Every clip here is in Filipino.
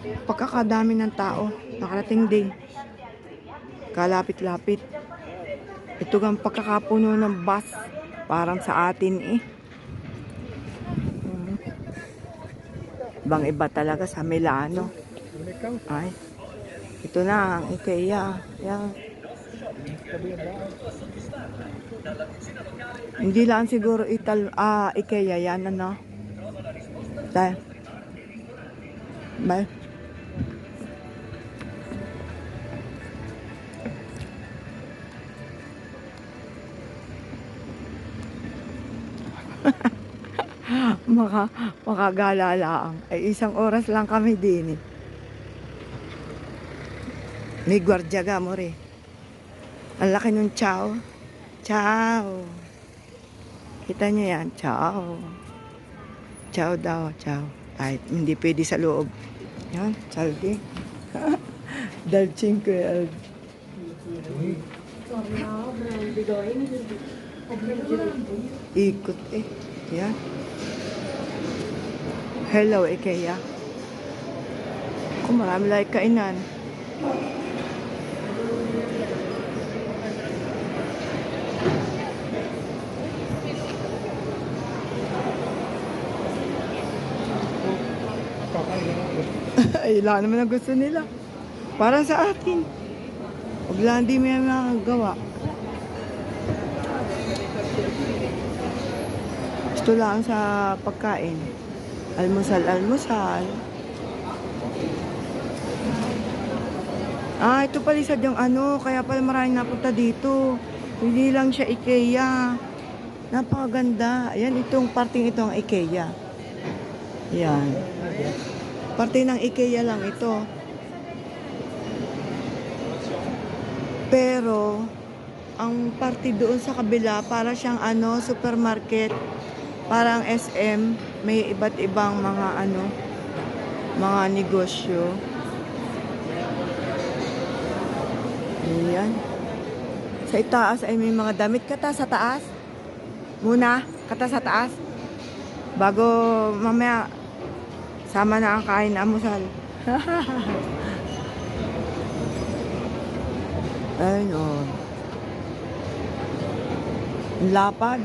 Pagkakadami ng tao, nakarating din. Kalapit-lapit. Ito ang pagkakapuno ng bus. Parang sa atin eh. Ibang iba talaga sa Milano. Ay, ito na ang IKEA. Yan. Hindi lang siguro IKEA yan ano. Dahil, bye. Makagala lang. Ay, isang oras lang kami din eh. May gwardya ga mo rin. Ang laki nung chow. Chow. Kita nyo yan? Chow. Chow daw, chow. Kahit hindi pwede sa loob. Yan, saldi. Dal 5 ikot eh. Yan. Hello, IKEA. Kung marami lang kainan. Ay, lang naman ang gusto nila. Para sa atin. Huwag lang di may makagawa. Gusto lang sa pagkain. Almusal. Ah, ito pala isa yung ano, kaya pala maraming napunta dito. Hindi lang siya IKEA. Napakaganda. Ayan, itong parting ito ang IKEA. Yan. Parte ng IKEA lang ito. Pero, ang parte doon sa kabila, para siyang ano, supermarket. Parang SM. May iba't ibang mga ano, mga negosyo. Ayan. Sa itaas ay may mga damit. Kata sa taas. Muna, kata sa taas. Bago mamaya, sama na ang kain na amusal. Ayun o. Lapad.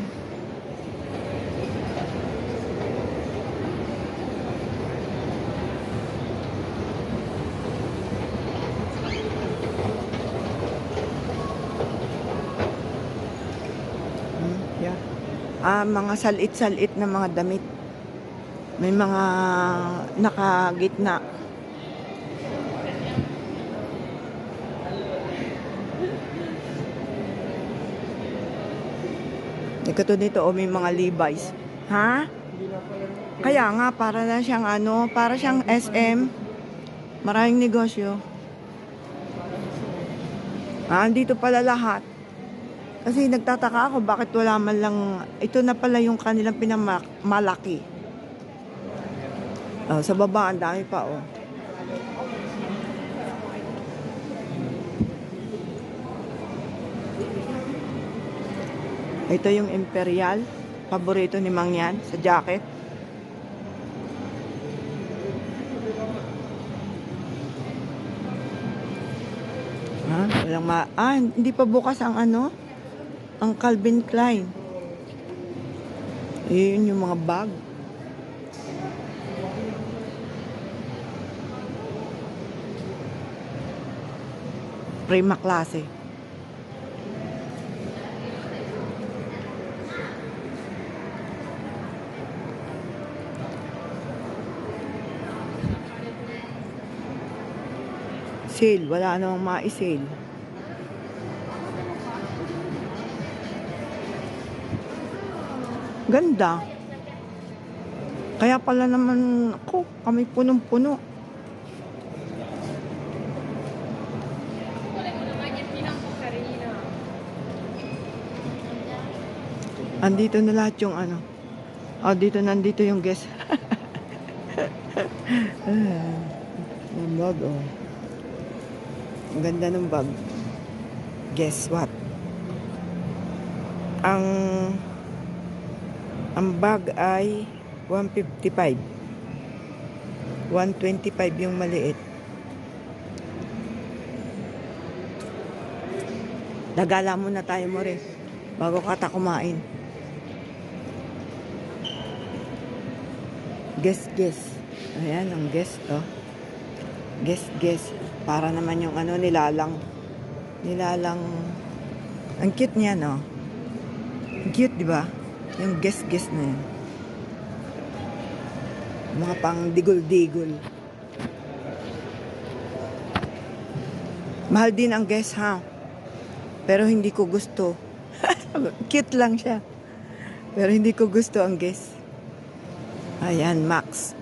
Yeah. Mga salit-salit na mga damit. May mga nakagitna. Ito dito may mga Levi's. Ha? Kaya nga para na siyang ano, para siyang SM. Maraming negosyo. Andito pala lahat. Kasi nagtataka ako bakit wala man lang, ito na pala yung kanilang pinamalaki. Sa baba, ang dami pa oh. Ito yung Imperial. Paborito ni Mang yan sa jacket. Hindi pa bukas ang ano? Ang Calvin Klein. Yun yung mga bag. Prima klase. Sale. Wala namang ma-sale. Ganda. Kaya pala naman ako, kami punong-puno. Andito na lahat yung ano. Nandito yung guest. Yung bag, oh. Ang ganda ng bag. Guess what? Ang bag ay 155. 125 yung maliit. Nagala muna tayo mo rin bago ka kumain. Guess. Ayan, ang guess to. Guess. Para naman yung ano, nilalang. Ang cute niya, no? Ang cute, di ba? Yung guess na yan. Mga pang digol-digol. Mahal din ang guess, ha? Pero hindi ko gusto. Cute lang siya. Pero hindi ko gusto ang guess. Ayan, Max.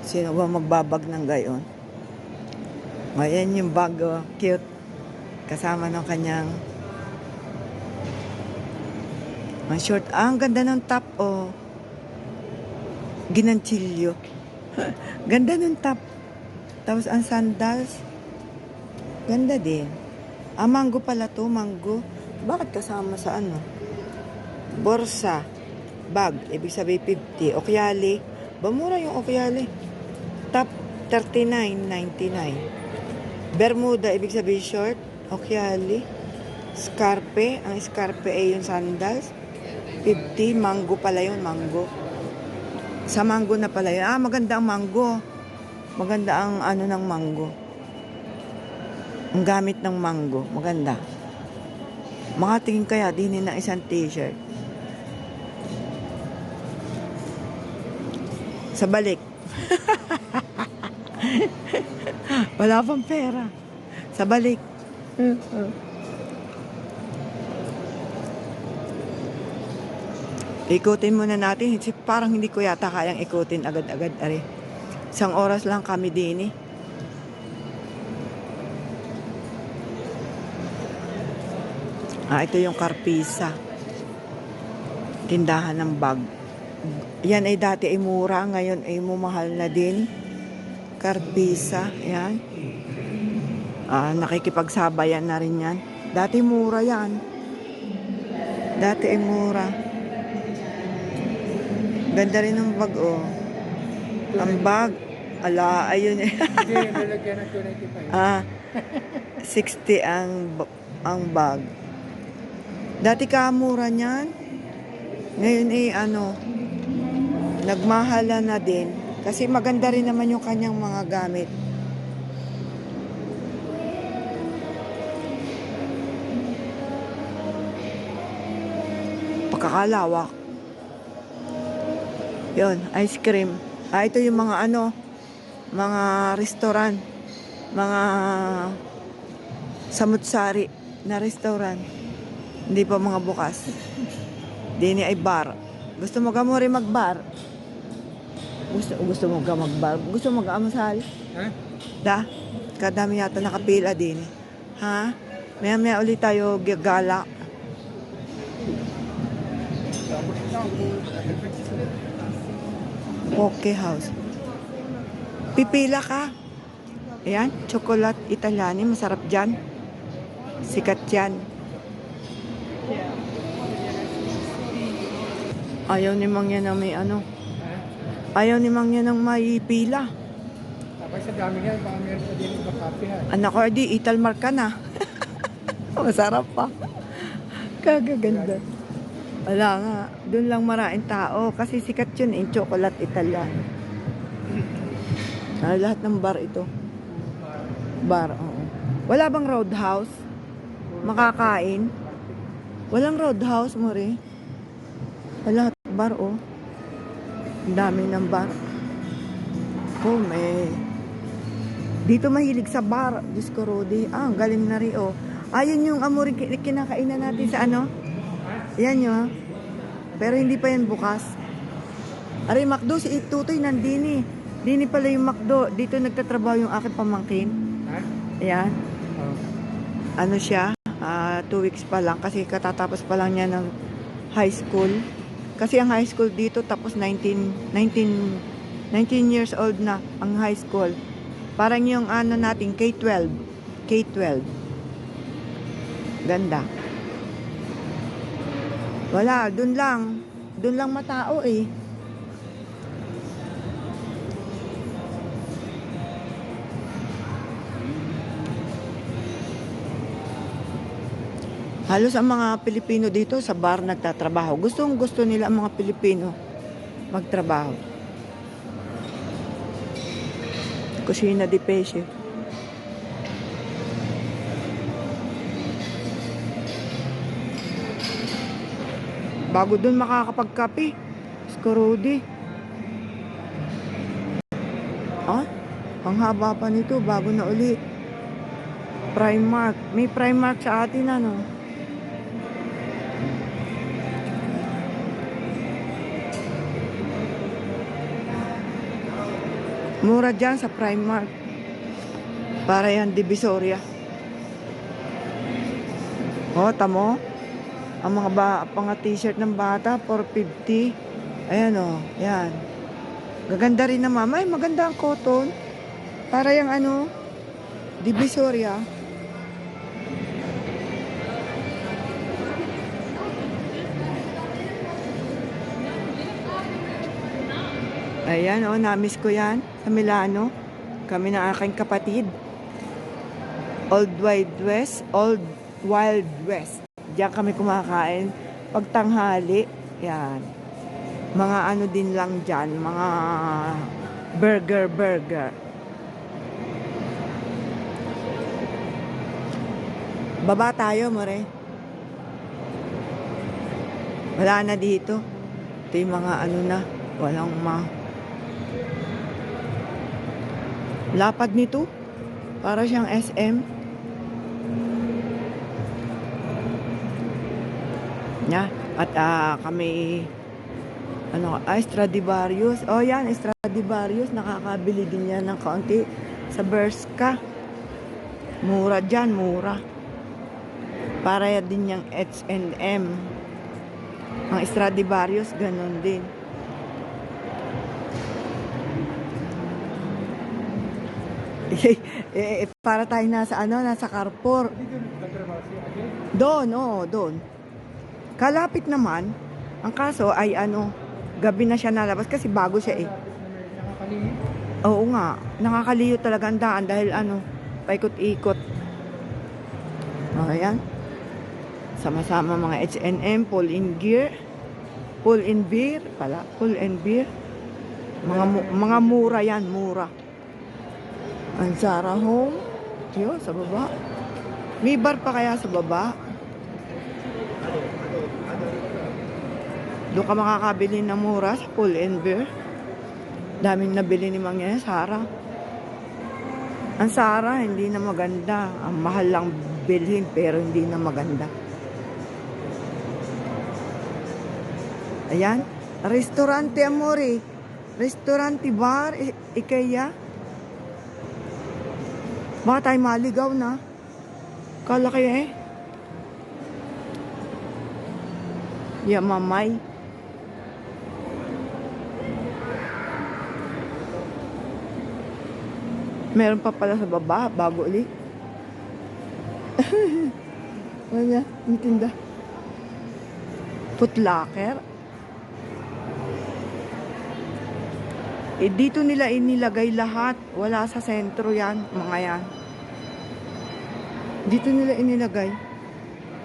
Sino ba magbabag ng gayon? Ayan yung bag, oh. Cute. Kasama ng kanyang short. Ang ganda ng top, oh. Ginanchilyo. Ganda ng top. Tapos ang sandals. Ganda din. Mango pala to, mango. Bakit kasama sa ano? Borsa. Bag. Ibig sabihin 50. Okyali. Bamura yung okyali. Top 39.99. Bermuda. Ibig sabihin short. Okyali. Scarpe. Ang scarpe ay yung sandals. 50. Mango pala yun. Mango. Sa mango na pala yun. Maganda ang mango. Maganda ang ano ng mango. Ang gamit ng mango. Maganda. Makatingin kaya din ng isang t-shirt. Sa balik. Wala pang pera. Sa balik. Ikutin muna natin. Parang hindi ko yata kayang ikutin agad-agad. Isang oras lang kami din eh. Ito yung Carpisa. Tindahan ng bag. Yan ay dati ay mura. Ngayon ay mumahal na din. Carpisa. Yan. Nakikipagsabayan na rin yan. Dati mura yan. Dati ay mura. Ganda rin ng bag, oh. Ang bag. Ayun eh. Hindi, nalagyan ng 295. 60 ang bag. Dati kamura niyan. Ngayon nagmahala na din. Kasi maganda rin naman yung kanyang mga gamit. Pagkakalawak. Yun, ice cream. Ito yung mga mga restaurant. Mga samutsari na restaurant. Hindi pa mga bukas. Dini ay bar. Gusto mo rin mag-bar? Gusto mo mag-bar? Gusto mo mag-amasal? Da? Kadami yata nakapila din. Ha? Maya ulit tayo gala. Okay house. Pipila ka. Ayan, chocolate Italiani. Masarap dyan. Sikat yan. Ayaw ni Mang yan na may Ayaw ni Mang yan ng may pila. Tapos sa dami nga, baka meron pa din iba kape ha. Anak ko, di Italmar ka na. Masarap pa. Kagaganda. Wala nga. Doon lang maraming tao. Kasi sikat yun yung chocolate Italian. Lahat ng bar ito. Bar, oo. Wala bang roadhouse? Makakain? Walang roadhouse mo rin. Lahat bar, oh. Ang dami ng bar. Oh, may. Dito mahilig sa bar. Diyos ko, Rudy. Ang galing na rin, oh. Ayun yung amoy kinakainan natin sa Yan yun, ha? Pero hindi pa yan bukas. Aray, McDo, si Tutoy nandini. Dini pala yung McDo. Dito nagtatrabaho yung aking pamangkin. Ayan. Siya? 2 weeks pa lang. Kasi katatapos pa lang niya ng high school. Kasi ang high school dito tapos 19 years old na ang high school. Parang yung natin K-12. Ganda. Wala, dun lang matao eh. Halos ang mga Pilipino dito sa bar nagtatrabaho. Gustong gusto nila ang mga Pilipino magtrabaho. Kusina di Pesce. Bago dun makakapagkape. Skorudi. Ah, ang haba pa nito. Bago na ulit. Primark. May Primark sa atin ano. Mura dyan sa Primark. Para yan, Divisoria. O, tamo. Ang mga t-shirt ng bata, 450. Ayan o, yan. Gaganda rin naman. Ay, maganda ang cotton. Para yung ano, Divisoria. Ayan o, namiss ko yan. Sa Milano. Kami ng aking kapatid. Old Wild West. Diyan kami kumakain. Pagtanghali. Yan. Mga ano din lang dyan. Mga burger. Baba tayo, more. Wala na dito. Ito yung mga ano na. Walang lapad nito. Para siyang SM. Yeah. At kami Stradivarius. Oh yan, Stradivarius. Nakakabili din yan ng kaunti sa Bershka. Mura dyan, mura. Para yan din yung H&M. Ang Stradivarius, ganun din. Para tayo nasa Carrefour. Doon. Kalapit naman. Ang kaso ay gabi na siya nalabas kasi bago siya eh. Nakakalimutan. Oo nga, nakakaliyo talaga ang daan dahil paikot-ikot. Ayan. Sama-sama mga H&M, Pull and Beer. Mga mura yan, mura. Ang Zara Home. Yun, sa baba. May bar pa kaya sa baba? Doon ka makakabili ng mura sa Pull and Beer. Daming nabili ni Mang Yan, Zara. Ang Zara, hindi na maganda. Ang mahal lang bilhin, pero hindi na maganda. Ayan. Restaurante, amore. Restaurante, bar, Ikea. Baka tayo maligaw na. Kala kayo eh. Mamay. Meron pa pala sa baba, bago ulit. Wala, may tinda. Foot Locker. Dito nila inilagay lahat. Wala sa sentro yan, mga yan. Dito nila inilagay.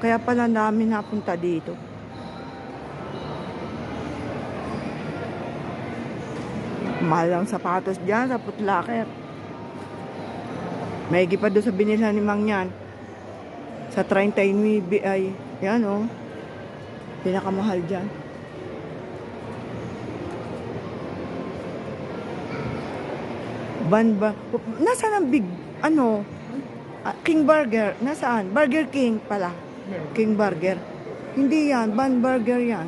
Kaya pala namin napunta dito. Mahal ang sapatos dyan sa Foot Locker. May pa doon sa binilhan ni Mang Yan. Sa 39 ay, yan o. Pinakamahal dyan. Nasaan ang big, King Burger? Nasaan? Burger King pala. King Burger. Hindi yan, Bun Burger yan.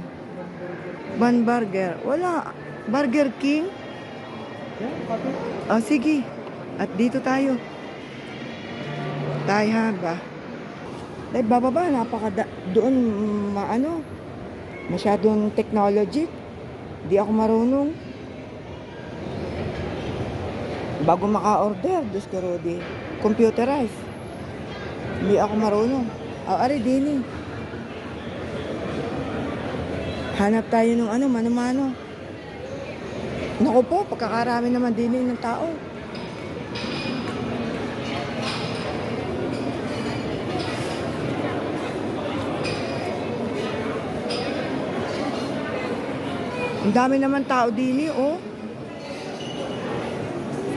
Bun Burger. Wala. Burger King? Sige. At dito tayo. Tayo ba? Dahil bababa, doon masyadong technology. Di ako marunong. Bago maka-order, Diyos ko Rodi, computerized. Hindi ako marunong. Ari, dini. Hanap tayo ng mano-mano. Naku po, pagkakarami naman dini ng tao. Ang dami naman tao din oh.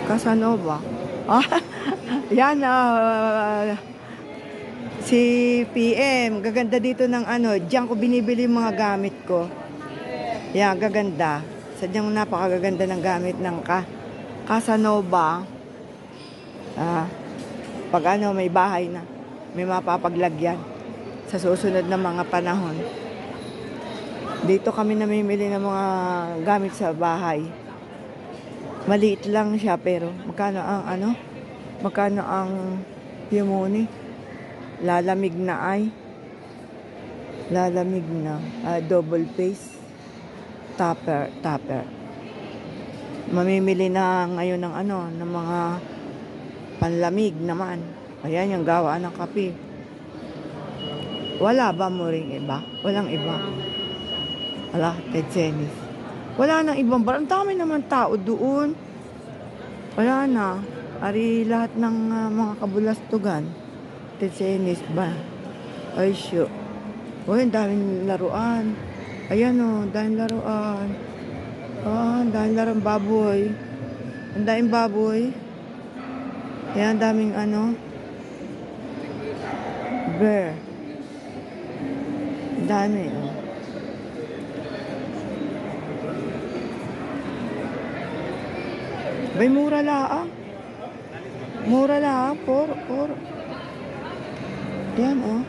Casanova. Ah, yan, si PM. Gaganda dito ng ano. Diyan ko binibili yung mga gamit ko. Yan, gaganda. Sadyang napakagaganda ng gamit ng Casanova. Ah, pag ano, may bahay na. May mapapaglagyan sa susunod na mga panahon. Dito kami namimili ng mga gamit sa bahay. Maliit lang siya pero magkano ang ano? Magkano ang Pimoni? Lalamig na ay. Lalamig na. Double face. Tupper. Mamimili na ngayon ng ano, ng mga panlamig naman. Ayan yung gawaan ng kape. Wala ba mo ring iba? Walang iba. Wala, Tetsenis. Wala nang ibang bar. Ang dami naman tao doon. Wala na. Ari lahat ng mga kabulastugan. Tetsenis ba? Ay, shoot. Uy, ang daming laruan. Ayan o, daming laruan. Ang daming laruan baboy. Ang daming baboy. Ayan, ang daming ano. Bear. Ang dami o. Bay, mura laang. Mura laang. Por. Yan, oh.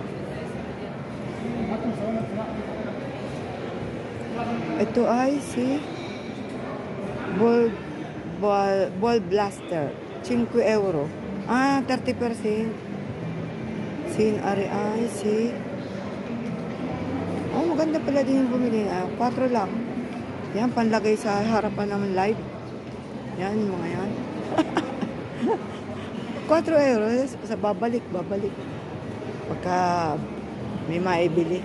Ito ay si ball blaster. 5 euro. 30%. Sin ari ay si... Oh, maganda pala din yung bumili. 4 lang. Yan, panlagay sa harapan naman live. Yan, mga yan. 4 euro. Sa babalik. Pagka may maibili.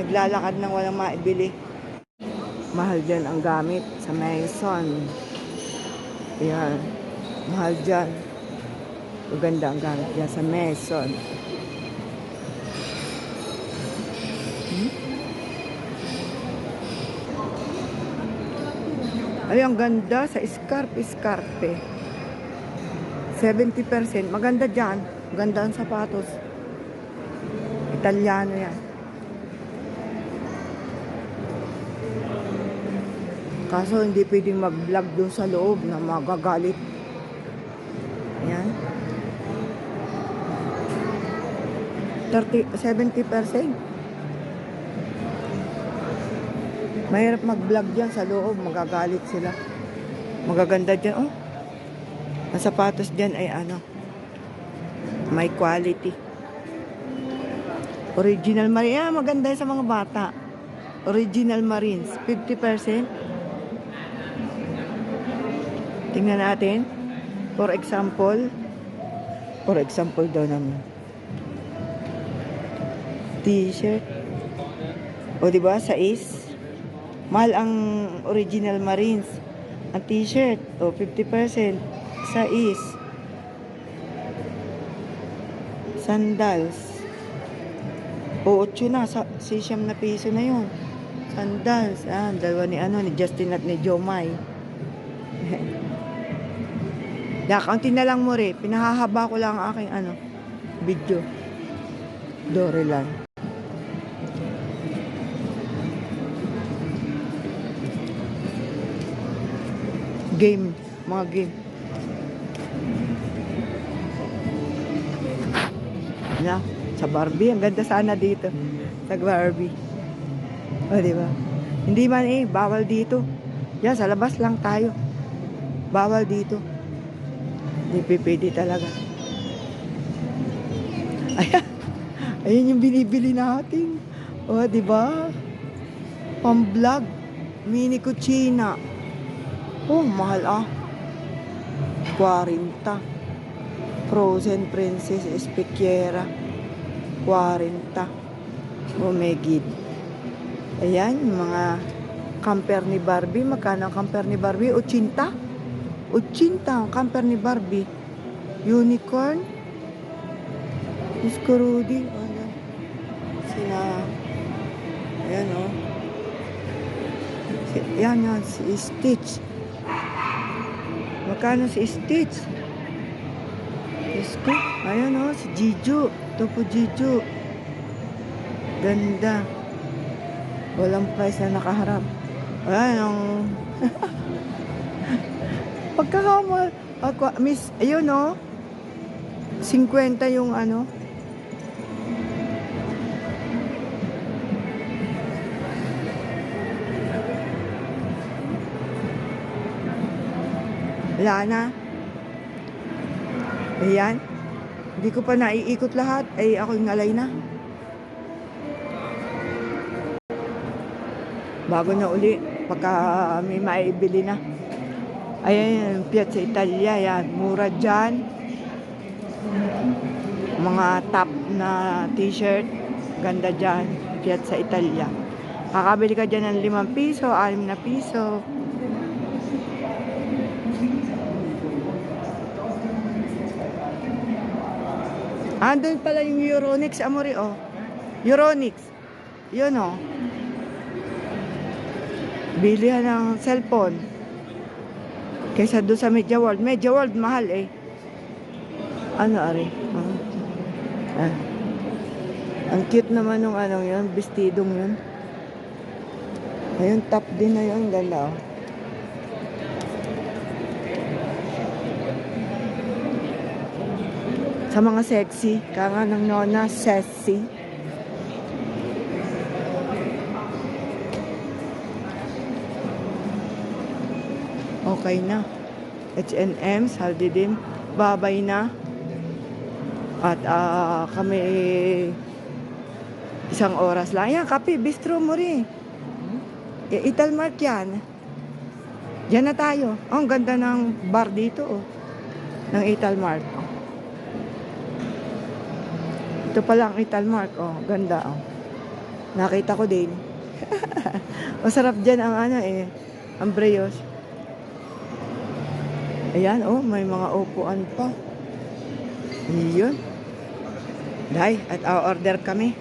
Naglalakad nang walang maibili. Mahal dyan ang gamit sa Maison. Yan. Mahal dyan. Maganda ang gamit dyan sa Maison. Ay, ang ganda sa scarpe. 70%. Maganda dyan. Maganda ang sapatos. Italiano yan. Kaso hindi pwedeng mag-vlog doon sa loob na magagalit. Ayan. 70%. Mahirap mag-vlog dyan sa loob. Magagalit sila. Magaganda dyan. Oh. Ang sapatos dyan ay ano. May quality. Original Marines. Ah, maganda sa mga bata. Original Marines. 50%. Tingnan natin. For example daw naman. T-shirt. O diba? Sa is. Mahal ang Original Marines. Ang t-shirt, 50%. Sa is. Sandals. 8 na. Siyam na piso na yun. Sandals. Dalawa ni Justin at ni Jomay. Kaunti na lang mo rin. Pinahahaba ko lang ang aking video. Dorelan. Game. Mga game. Na, sa Barbie. Ang ganda sana dito. Sa Barbie. O, diba? Hindi man bawal dito. Yan, sa labas lang tayo. Bawal dito. Hindi pwede talaga. Ayan yung binibili natin. O, diba? Pang-vlog. Mini cucina. Oh, mahal 40. Frozen Princess Espiquiera. 40. Oh, megid. Ayan, yung mga camper ni Barbie. Magkano ang camper ni Barbie? 80? 80 ang camper ni Barbie. Unicorn. Miss Rudy. Ayan, Yan, si Stitch. Magkano si Stitch? Diyos ko. Ayan o, si Jiju. Ito po Jiju. Ganda. Walang price na nakaharap. Ayan ang... Pagkakamal. Miss, ayun o. 50 yung ano. Wala na. Ayan. Hindi ko pa naiikot lahat. Ay, ako'y ngalay na. Bago na uli. Pagka may maibili na. Ayan, Piazza Italia. Yan. Mura dyan. Mga top na t-shirt. Ganda dyan. Piazza Italia. Kakabili ka dyan ng 5 piso, 6 na piso. Andun pala yung Euronics, Amore, oh. Euronics. Yun, oh. Bilihan ng cellphone. Kaysa doon sa Media World. Media World, mahal, eh. Ano, ari? Ang cute naman ng anong yun, bestidong yun. Ayun, top din na yun. Ganda, oh. Sa mga sexy, kanga ng nona, sexy. Okay na. H&M, Saldidim, babay na. At kami 1 oras lang. Yan, kape, bistro mo rin. Italmart yan. Diyan na tayo. Oh, ang ganda ng bar dito, oh. Ng Italmart. Oh. Ito pala ang Italmart, oh. Ganda, oh. Nakita ko din. Masarap dyan ang ano, eh. Ang breyos. Ayan, oh. May mga upuan pa. Iyon. Dahil, at order kami.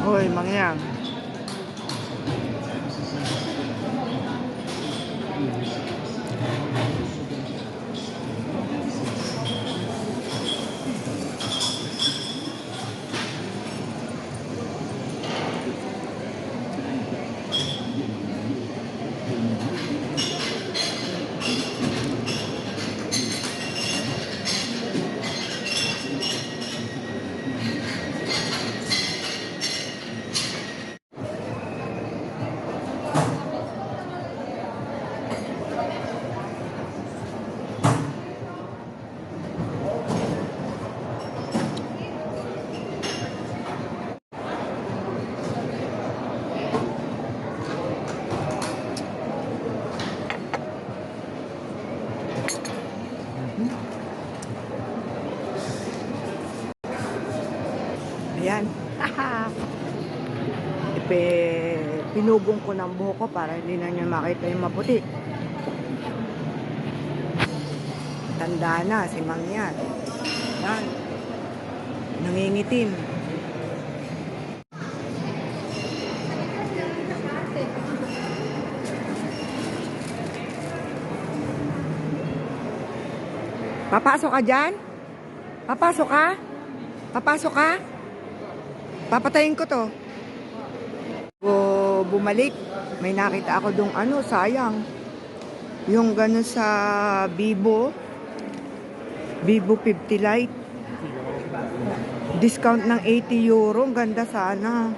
Hoy, mangyang. Ayan. Pinugong ko ng buhok ko para hindi na niya makita yung maputi. matanda na si Mang yan. Yan. Nangingitim. Papasok ka dyan? Papasok ka? Papasok ka? Papatayin ko to. Bumalik. May nakita ako dong sayang. Yung gano'n sa Vivo. Vivo 50 Lite. Discount ng 80 euro. Ang ganda sana.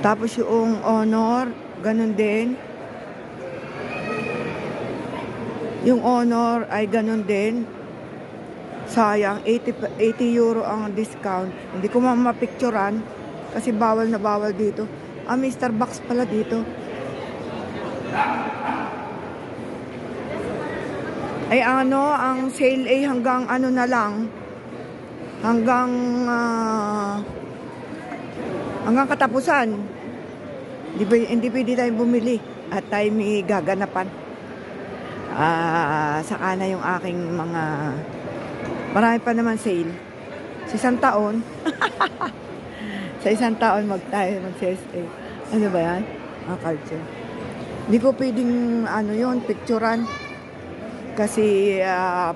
Tapos yung Honor. Ganun din. Yung Honor ay ganun din. Sayang, 80 euro ang discount. Hindi ko mapicturan kasi bawal na bawal dito. Mr. Box pala dito. Ay ang sale ay hanggang na lang. Hanggang katapusan. Hindi pwede tayong bumili at tayo may gaganapan. Saka na yung aking mga marami pa naman sale sa isang taon. Sa isang taon mag-CSA. Ano ba yan? Culture. Hindi ko pwedeng yun, picturean kasi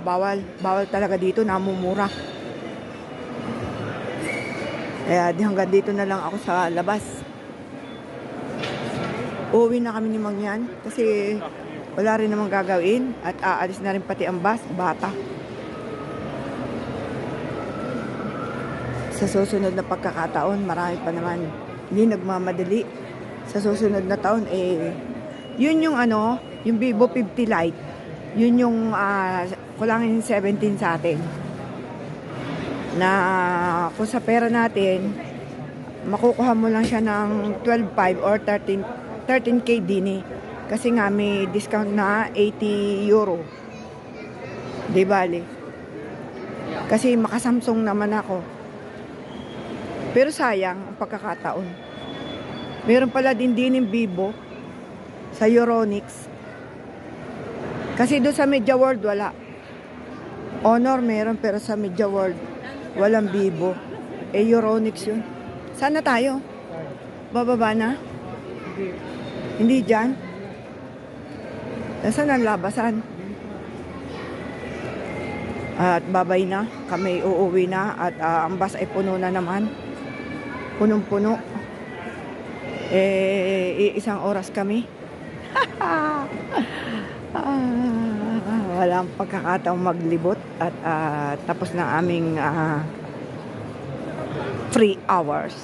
bawal talaga dito, namumura. Kaya hanggang dito na lang ako sa labas. Uuwi na kami ni Mang yan kasi wala rin namang gagawin at aalis na rin pati ang bata. Sa susunod na pagkakataon, marami pa naman. Hindi nagmamadali. Sa susunod na taon, yun yung yung Vivo 50 Lite. Yun yung kulangin 17 sa atin. Na kung sa pera natin, makukuha mo lang siya ng 12.5 or 13K din kasi nga may discount na 80 euro. Di bali. Kasi maka-Samsung naman ako. Pero sayang ang pagkakataon. Meron pala din yung Vivo sa Euronics. Kasi doon sa Media World wala. Honor meron pero sa Media World walang Vivo. Euronics yun. Sana tayo? Bababa na? Hindi dyan? Nasaan ang labasan? At babay na. Kami uuwi na. At ang bus ay puno na naman. Punong-puno. Isang oras kami. Walang pagkakataong maglibot. At tapos na aming 3 hours.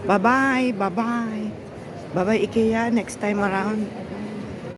Bye-bye. Bye-bye. Bye-bye, IKEA. Next time around.